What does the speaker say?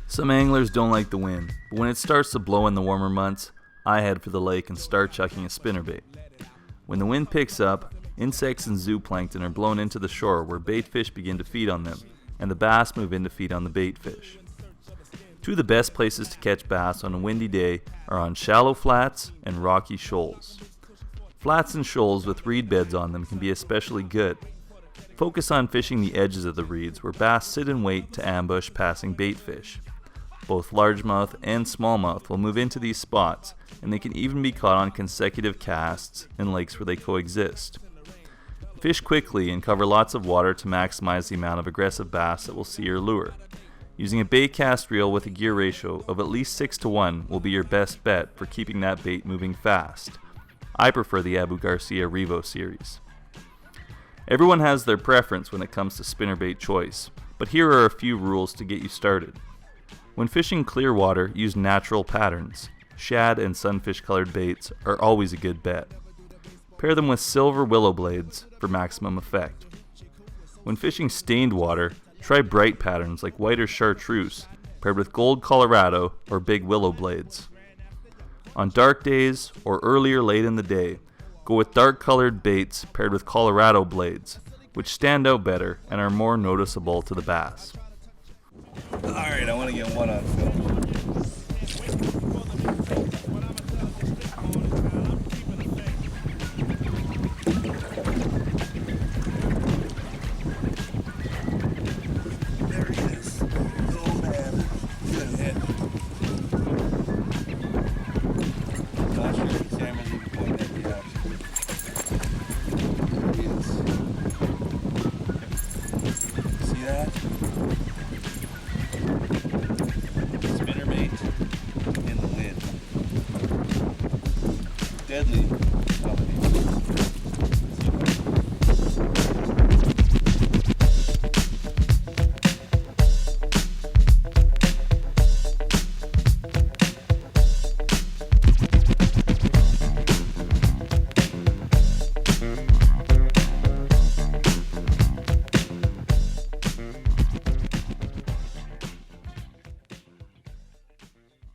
Some anglers don't like the wind, but when it starts to blow in the warmer months, I head for the lake and start chucking a spinnerbait. When the wind picks up, insects and zooplankton are blown into the shore where bait fish begin to feed on them, and the bass move in to feed on the bait fish. Two of the best places to catch bass on a windy day are on shallow flats and rocky shoals. Flats and shoals with reed beds on them can be especially good. Focus on fishing the edges of the reeds where bass sit and wait to ambush passing bait fish. Both largemouth and smallmouth will move into these spots, and they can even be caught on consecutive casts in lakes where they coexist. Fish quickly and cover lots of water to maximize the amount of aggressive bass that will see your lure. Using a bait cast reel with a gear ratio of at least 6:1 will be your best bet for keeping that bait moving fast. I prefer the Abu Garcia Revo series. Everyone has their preference when it comes to spinnerbait choice, but here are a few rules to get you started. When fishing clear water, use natural patterns. Shad and sunfish colored baits are always a good bet. Pair them with silver willow blades for maximum effect. When fishing stained water, try bright patterns like white or chartreuse paired with gold Colorado or big willow blades. On dark days or early or late in the day, go with dark colored baits paired with Colorado blades, which stand out better and are more noticeable to the bass. Alright, I want to get one on film. There he is. Oh man. Good hit. Not sure if the camera's even pointing at the action. There he is. See that? Spinnerbait in the wind. Deadly.